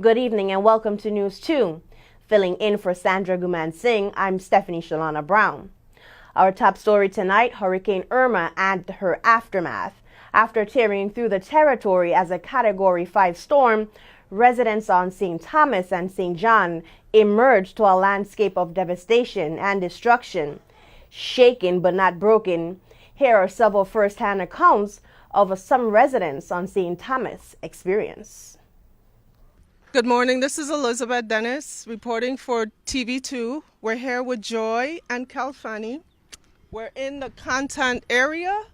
Good evening and welcome to News 2. Filling in for Sandra Guman Singh, I'm Stephanie Shalana Brown. Our top story tonight, Hurricane Irma and her aftermath. After tearing through the territory as a Category 5 storm, residents on St. Thomas and St. John emerged to a landscape of devastation and destruction. Shaken but not broken, here are several first-hand accounts of some residents on St. Thomas' experience. Good morning, this is Elizabeth Dennis reporting for TV2. We're here with Joy and Calfani. We're in the content area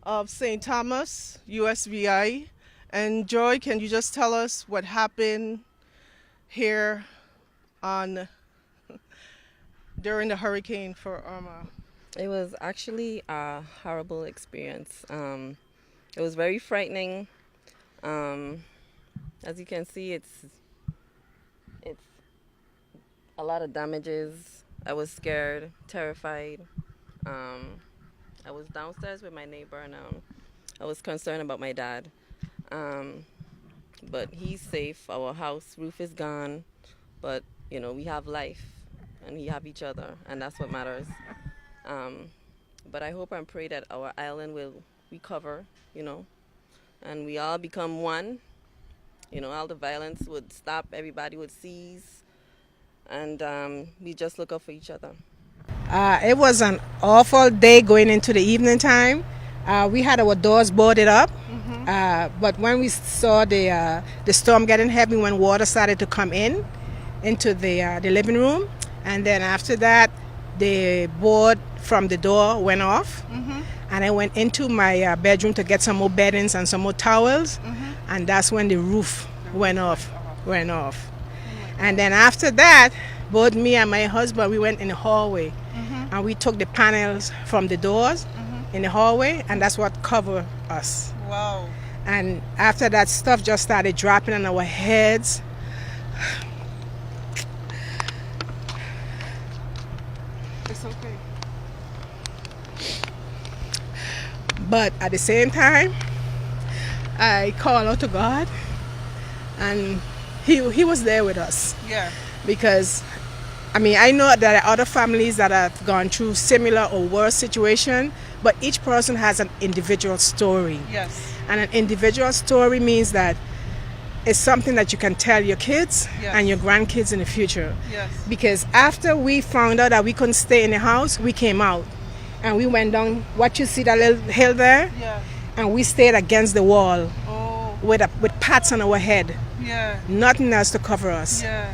of St. Thomas, USVI. And Joy, can you just tell us what happened here during the hurricane for Irma? It was actually a horrible experience. It was very frightening. As you can see, it's a lot of damages. I was scared, terrified. I was downstairs with my neighbor, and I was concerned about my dad. But he's safe. Our house roof is gone, but we have life, and we have each other, and that's what matters. But I hope and pray that our island will recover, and we all become one. All the violence would stop, everybody would cease, and we just look out for each other. It was an awful day going into the evening time. We had our doors boarded up, but when we saw the storm getting heavy, when water started to come into the living room, and then after that, the board from the door went off, and I went into my bedroom to get some more beddings and some more towels, and that's when the roof went off. And then after that, both me and my husband, we went in the hallway, and we took the panels from the doors in the hallway, and that's what covered us. Wow. And after that, stuff just started dropping on our heads. It's okay. But at the same time, I called out to God, and He was there with us. Yeah. Because, I know that there are other families that have gone through similar or worse situation, but each person has an individual story. Yes. And an individual story means that it's something that you can tell your kids and your grandkids in the future. Yes. Because after we found out that we couldn't stay in the house, we came out. And we went down, what you see, that little hill there? Yeah. And we stayed against the wall with pads on our head. Yeah. Nothing else to cover us. Yeah.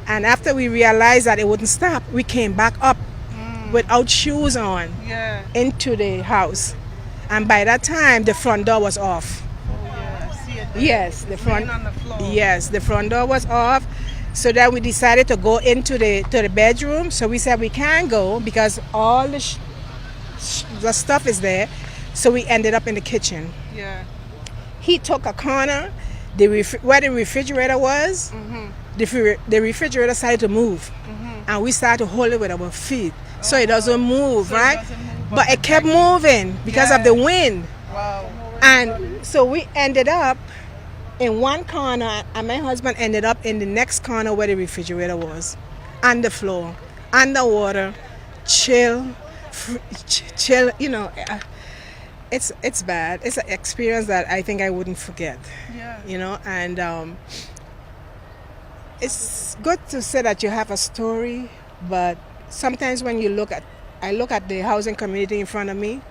And after we realized that it wouldn't stop, we came back up without shoes on into the house. And by that time, the front door was off. Oh, yeah. I see it there. Yes, the front. On the floor. Yes, the front door was off. So then we decided to go into the bedroom. So we said we can't go because all the stuff is there. So we ended up in the kitchen. Yeah. He took a corner, where the refrigerator was. The refrigerator started to move, and we started to hold it with our feet so it doesn't move, right? But it kept moving because of the wind. Wow. And so we ended up in one corner, and my husband ended up in the next corner where the refrigerator was, on the floor, underwater, chill. It's bad. It's an experience that I think I wouldn't forget. Yeah. And it's good to say that you have a story, but sometimes when I look at the housing community in front of me,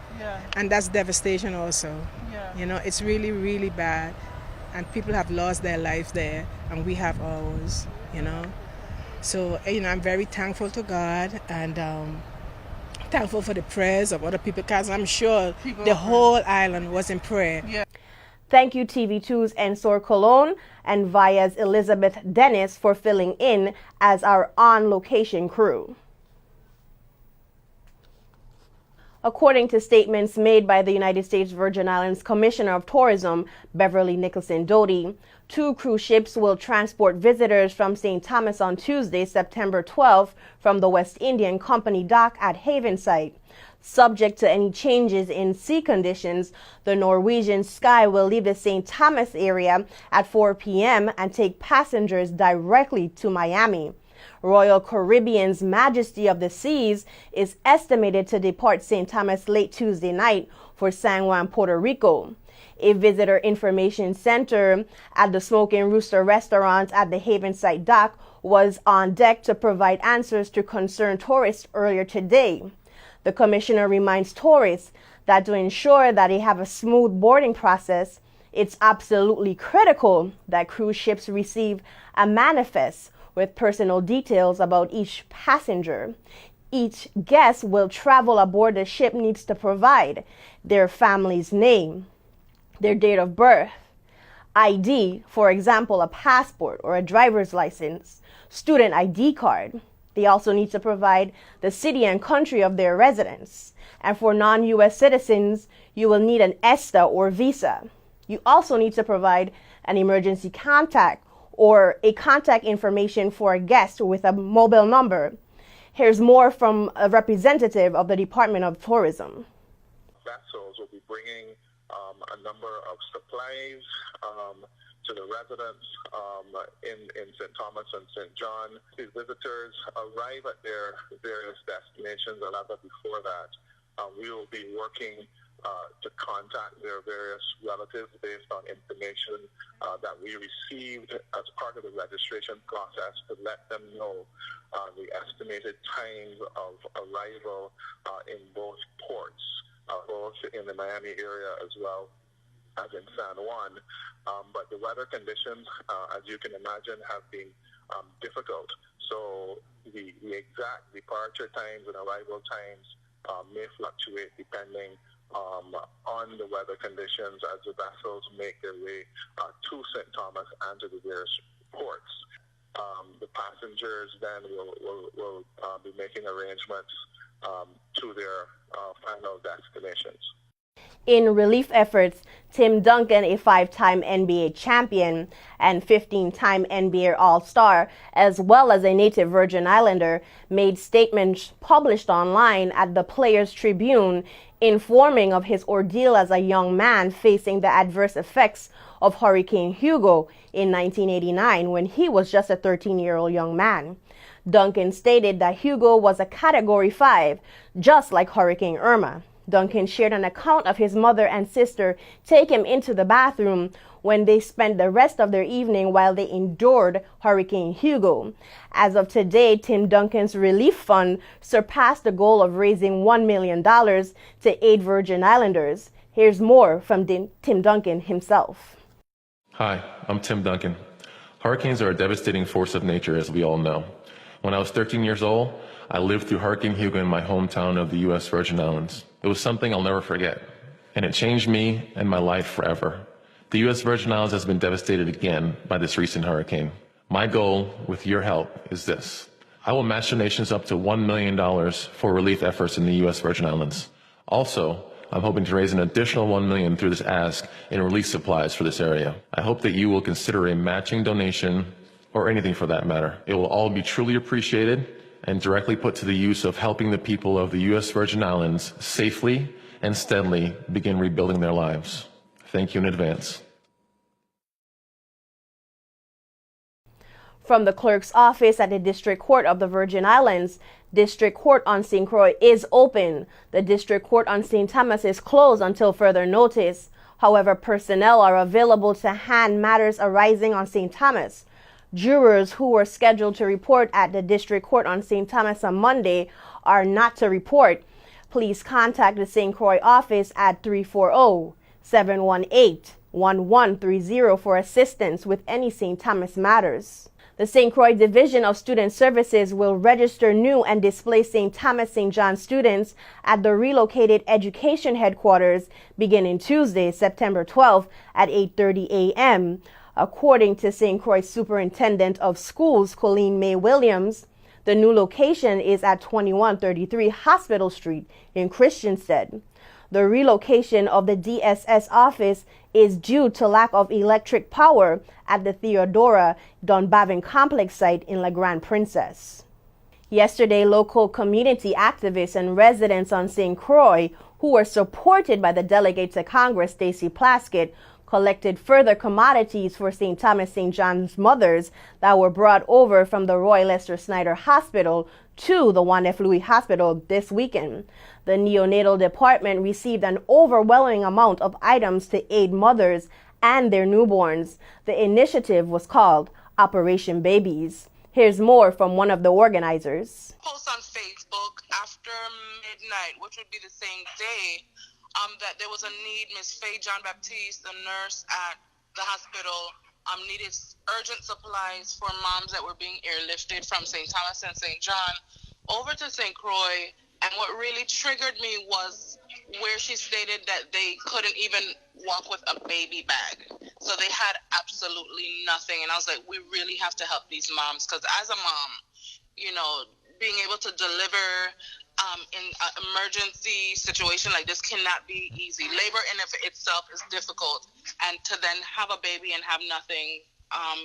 and that's devastation also. Yeah. It's really, really bad, and people have lost their lives there, and we have ours. So I'm very thankful to God, and thankful for the prayers of other people, because I'm sure the whole island was in prayer. Yeah. Thank you, TV2's Ensor Colon and Via's Elizabeth Dennis for filling in as our on-location crew. According to statements made by the United States Virgin Islands Commissioner of Tourism, Beverly Nicholson Doty, 2 cruise ships will transport visitors from St. Thomas on Tuesday, September 12th, from the West Indian Company dock at Havenside. Subject to any changes in sea conditions, the Norwegian Sky will leave the St. Thomas area at 4 p.m. and take passengers directly to Miami. Royal Caribbean's Majesty of the Seas is estimated to depart St. Thomas late Tuesday night for San Juan, Puerto Rico. A visitor information center at the Smoking Rooster restaurant at the Havenside dock was on deck to provide answers to concerned tourists earlier today. The commissioner reminds tourists that to ensure that they have a smooth boarding process, it's absolutely critical that cruise ships receive a manifest with personal details about each passenger. Each guest will travel aboard the ship needs to provide their family's name, their date of birth, ID, for example, a passport or a driver's license, student ID card. They also need to provide the city and country of their residence. And for non-U.S. citizens, you will need an ESTA or visa. You also need to provide an emergency contact or a contact information for a guest with a mobile number. Here's more from a representative of the Department of Tourism. Vessels will be bringing a number of supplies to the residents in St. Thomas and St. John. These visitors arrive at their various destinations, and as before that, we will be working to contact their various relatives based on information that we received as part of the registration process to let them know the estimated times of arrival in both ports, both in the Miami area as well as in San Juan. But the weather conditions, as you can imagine, have been difficult. So the exact departure times and arrival times may fluctuate depending on the weather conditions as the vessels make their way to St. Thomas and to the various ports. The passengers then will be making arrangements to their final destinations. In relief efforts, Tim Duncan, a 5-time NBA champion and 15-time NBA All-Star, as well as a native Virgin Islander, made statements published online at the Players Tribune informing of his ordeal as a young man facing the adverse effects of Hurricane Hugo in 1989 when he was just a 13-year-old young man. Duncan stated that Hugo was a Category 5, just like Hurricane Irma. Duncan shared an account of his mother and sister take him into the bathroom when they spent the rest of their evening while they endured Hurricane Hugo. As of today, Tim Duncan's relief fund surpassed the goal of raising $1 million to aid Virgin Islanders. Here's more from Tim Duncan himself. Hi, I'm Tim Duncan. Hurricanes are a devastating force of nature, as we all know. When I was 13 years old, I lived through Hurricane Hugo in my hometown of the U.S. Virgin Islands. It was something I'll never forget, and it changed me and my life forever. The U.S. Virgin Islands has been devastated again by this recent hurricane. My goal, with your help, is this. I will match donations up to $1 million for relief efforts in the U.S. Virgin Islands. Also, I'm hoping to raise an additional $1 million through this ask in relief supplies for this area. I hope that you will consider a matching donation, or anything for that matter. It will all be truly appreciated and directly put to the use of helping the people of the U.S. Virgin Islands safely and steadily begin rebuilding their lives. Thank you in advance. From the clerk's office at the District Court of the Virgin Islands, District Court on St. Croix is open. The District Court on St. Thomas is closed until further notice. However, personnel are available to hand matters arising on St. Thomas. Jurors who were scheduled to report at the District Court on St. Thomas on Monday are not to report. Please contact the St. Croix office at 340-718-1130 for assistance with any St. Thomas matters. The St. Croix Division of Student Services will register new and displaced St. Thomas St. John students at the relocated education headquarters beginning Tuesday, September 12th at 8:30 a.m. According to St. Croix Superintendent of Schools, Colleen May Williams, The new location is at 2133 Hospital Street in Christiansted. The relocation of the DSS office is due to lack of electric power at the Theodora Dunbavin complex site in La Grande Princess. Yesterday, local community activists and residents on St. Croix, who were supported by the delegate to Congress, Stacey Plaskett, collected further commodities for St. Thomas St. John's mothers that were brought over from the Roy Lester Snyder Hospital to the Juan F. Louis Hospital this weekend. The neonatal department received an overwhelming amount of items to aid mothers and their newborns. The initiative was called Operation Babies. Here's more from one of the organizers. Post on Facebook after midnight, which would be the same day, that there was a need. Miss Faye John Baptiste, the nurse at the hospital, needed urgent supplies for moms that were being airlifted from St. Thomas and St. John over to St. Croix. And what really triggered me was where she stated that they couldn't even walk with a baby bag. So they had absolutely nothing. And I was like, we really have to help these moms, because as a mom, you know, being able to deliver in an emergency situation like this cannot be easy. Labor in of itself is difficult. And to then have a baby and have nothing,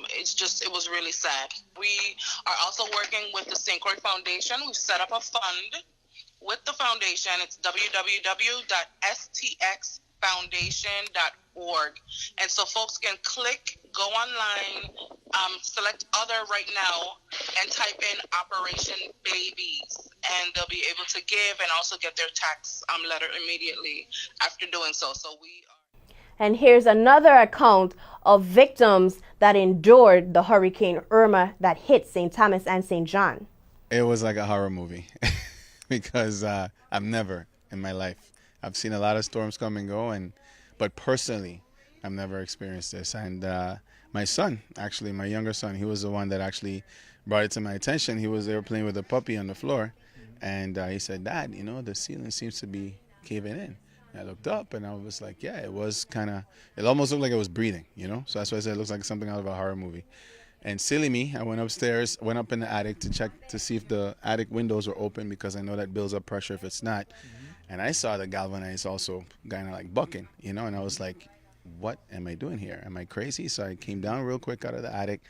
it was really sad. We are also working with the St. Croix Foundation. We've set up a fund with the foundation. It's www.stxfoundation.org. And so folks can go online, select other right now, and type in Operation Babies. And they'll be able to give and also get their tax letter immediately after doing so. And here's another account of victims that endured the Hurricane Irma that hit St. Thomas and St. John. It was like a horror movie. Because I've never in my life, I've seen a lot of storms come and go, but personally, I've never experienced this. And my son, actually, my younger son, he was the one that actually brought it to my attention. They were playing with a puppy on the floor, and he said, "Dad, you know, the ceiling seems to be caving in." And I looked up, and I was like, yeah, it almost looked like it was breathing, you know? So that's why I said it looks like something out of a horror movie. And silly me, I went upstairs, went up in the attic to check to see if the attic windows were open, because I know that builds up pressure if it's not. And I saw the galvanized also kind of like bucking, you know, and I was like, what am I doing here? Am I crazy? So I came down real quick out of the attic,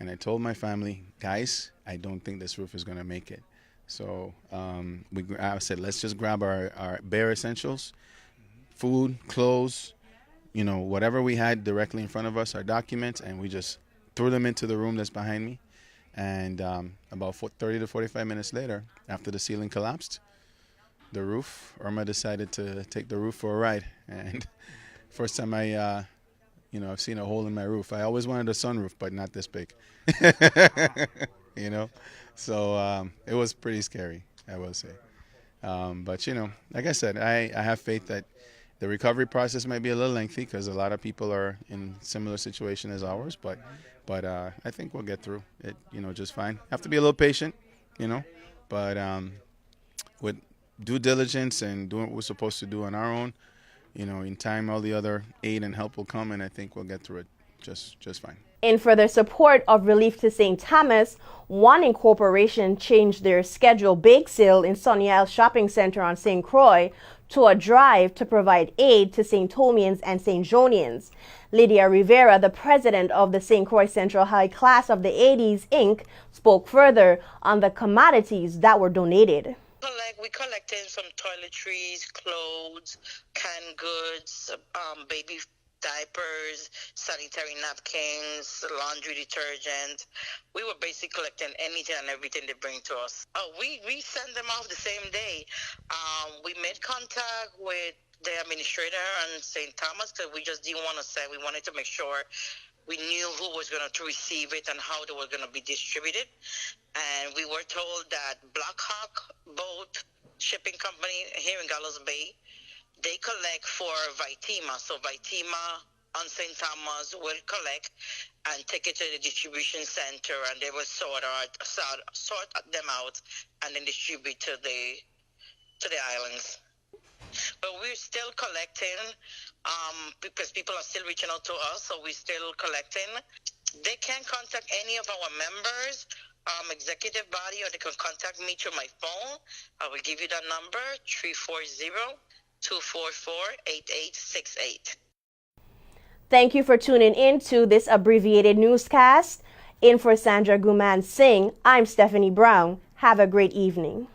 and I told my family, guys, I don't think this roof is going to make it. So I said, let's just grab our bare essentials, food, clothes, you know, whatever we had directly in front of us, our documents, and we just threw them into the room that's behind me. And about 30 to 45 minutes later, after the ceiling collapsed, Irma decided to take the roof for a ride. And first time I've seen a hole in my roof. I always wanted a sunroof, but not this big. You know? So it was pretty scary, I will say. But, you know, like I said, I have faith that the recovery process might be a little lengthy, because a lot of people are in similar situation as ours, but I think we'll get through it, you know, just fine. Have to be a little patient, you know, but with due diligence and doing what we're supposed to do on our own, you know, in time all the other aid and help will come, and I think we'll get through it just fine. In further support of relief to St. Thomas, One Incorporation changed their scheduled bake sale in Sunny Isle Shopping Center on St. Croix to a drive to provide aid to St. Thomians and St. Jonians. Lydia Rivera, the president of the St. Croix Central High Class of the 80s, Inc., spoke further on the commodities that were donated. We collected from toiletries, clothes, canned goods, baby diapers, sanitary napkins, laundry detergent. We were basically collecting anything and everything they bring to us. We send them off the same day. We made contact with the administrator on St. Thomas, because we just didn't want to say. We wanted to make sure we knew who was going to receive it and how they were going to be distributed. And we were told that Black Hawk Boat Shipping Company here in Gallows Bay, they collect for Vitima. So Vitima on St. Thomas will collect and take it to the distribution center, and they will sort them out and then distribute to the islands. But we're still collecting because people are still reaching out to us, so we're still collecting. They can contact any of our members executive body, or they can contact me through my phone. I will give you the number, 340-244-8868. Thank you for tuning in to this abbreviated newscast. In for Sandra Guman Singh, I'm Stephanie Brown. Have a great evening.